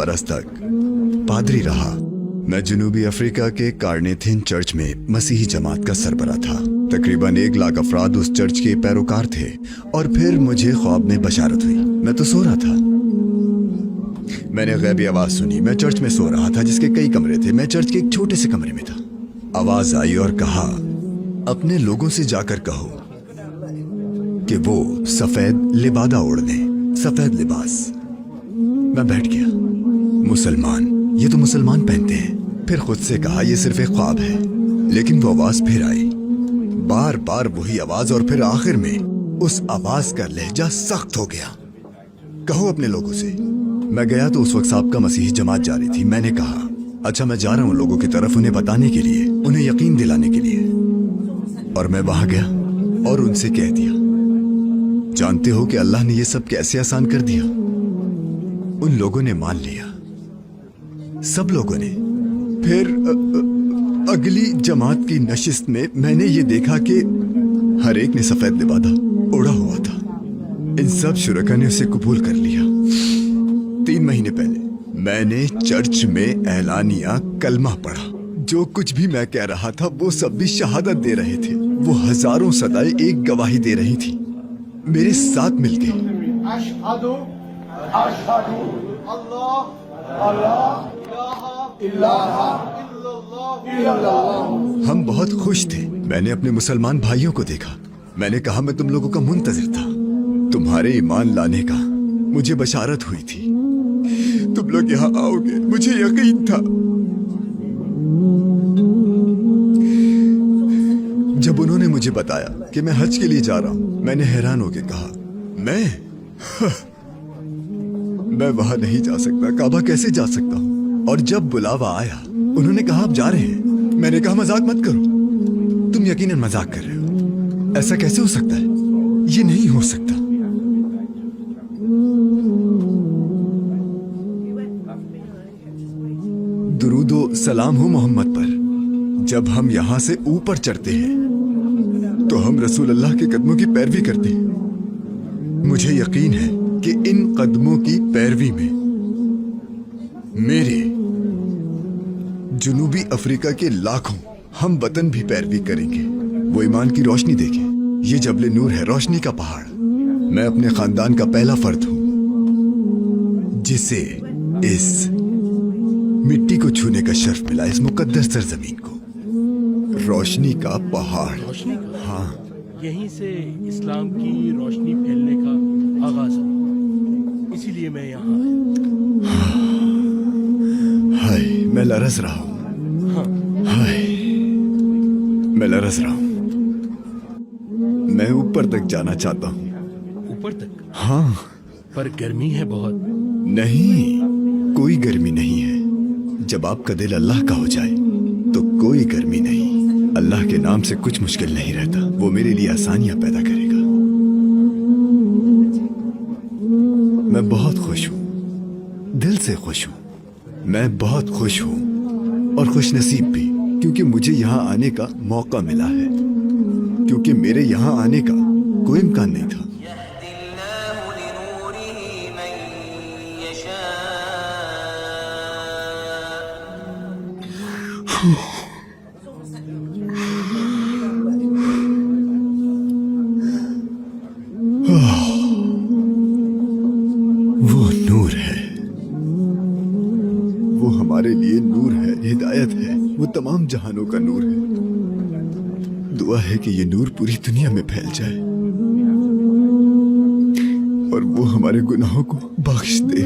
बरस तक पादरी रहा। मैं जनूबी अफ्रीका के कार्नेथिन चर्च में मसीही जमात का सरबराह था। तकरीबन 1 लाख अफराद उस चर्च के पैरोकार थे। और फिर मुझे ख्वाब में बशारत हुई। मैं तो सो रहा था, मैंने गैबी आवाज सुनी। मैं चर्च में सो रहा था जिसके कई कमरे थे। मैं चर्च के एक छोटे से कमरे में था। आवाज आई और कहा, अपने लोगों से जाकर कहो कि वो सफेद लिबादा ओढ़ लें, सफेद लिबास। मैं बैठ गया। मुसलमान, ये तो मुसलमान पहनते हैं। फिर खुद से कहा, ये सिर्फ एक ख्वाब है। लेकिन वो आवाज फिर आई, बार बार वही आवाज। और फिर आखिर में उस आवाज का लहजा सख्त हो गया, कहो अपने लोगों से। मैं गया तो उस वक्त साहब का मसीही जमात जारी थी। मैंने कहा, अच्छा मैं जा रहा हूं लोगों की तरफ, उन्हें बताने के लिए, उन्हें यकीन दिलाने के लिए। और मैं वहां गया और उनसे कह दिया, जानते हो कि अल्लाह ने यह सब कैसे आसान कर दिया। उन लोगों ने मान लिया, सब लोगों ने। फिर अगली जमात की नशिस्त में मैंने ये देखा कि हर एक ने सफेद लिबादा ओढ़ा हुआ था। इन सब शुरका ने उसे कबूल कर लिया। 3 महीने पहले मैंने चर्च में एलानिया कलमा पढ़ा। जो कुछ भी मैं कह रहा था वो सब भी शहादत दे रहे थे। वो हजारों सदाएं एक गवाही दे रही थी मेरे साथ मिलके। अशहदु अशहदु अल्लाह अल्लाह इलाहा इल्लल्लाह। हम बहुत खुश थे। मैंने अपने मुसलमान भाइयों को देखा। मैंने कहा, मैं तुम लोगों का मुंतजिर था। तुम्हारे ईमान लाने का मुझे बशारत हुई थी। तुम लोग यहाँ आओगे, मुझे यकीन था। जब उन्होंने मुझे बताया कि मैं हज के लिए जा रहा हूं, मैंने हैरान होकर कहा, मैं वहां नहीं जा सकता। काबा कैसे जा सकता हूं? और जब बुलावा आया, उन्होंने कहा आप जा रहे हैं। मैंने कहा मजाक मत करो, तुम यकीनन मजाक कर रहे हो। ऐसा कैसे हो सकता है? ये नहीं हो सकता। दुरूदो सलाम हो मोहम्मद पर। जब हम यहां से ऊपर चढ़ते हैं तो हम रसूल अल्लाह के कदमों की पैरवी करते हैं। मुझे यकीन है कि इन कदमों की पैरवी में मेरे जनूबी अफ्रीका के लाखों हम वतन भी पैरवी करेंगे। वो ईमान की रोशनी देखें। ये जबले नूर है, रोशनी का पहाड़। मैं अपने खानदान का पहला फर्द हूं जिसे इस मिट्टी को छूने का शर्फ मिला, इस मुकद्दस सरजमीन को। रोशनी का पहाड़। रोशनी का? हाँ, यहीं से इस्लाम की रोशनी फैलने का आगाज हुआ। इसीलिए मैं यहाँ आया। हाय, मैं लरज रहा हूँ। हाँ, हाय, मैं लरज रहा हूँ। मैं ऊपर तक जाना चाहता हूँ। ऊपर तक? हाँ। पर गर्मी है बहुत। नहीं, कोई गर्मी नहीं है। जब आपका दिल अल्लाह का हो जाए तो कोई गर्मी नहीं। अल्लाह के नाम से कुछ मुश्किल नहीं रहता। वो मेरे लिए आसानियां पैदा करेगा। मैं बहुत खुश हूं, दिल से खुश हूं। मैं बहुत खुश हूं और खुश नसीब भी, क्योंकि मुझे यहां आने का मौका मिला है। क्योंकि मेरे यहां आने का कोई इम्कान नहीं था। वो नूर है, वो हमारे लिए नूर है, हिदायत है। वो तमाम जहानों का नूर है। दुआ है कि ये नूर पूरी दुनिया में फैल जाए और वो हमारे गुनाहों को बख्श दे।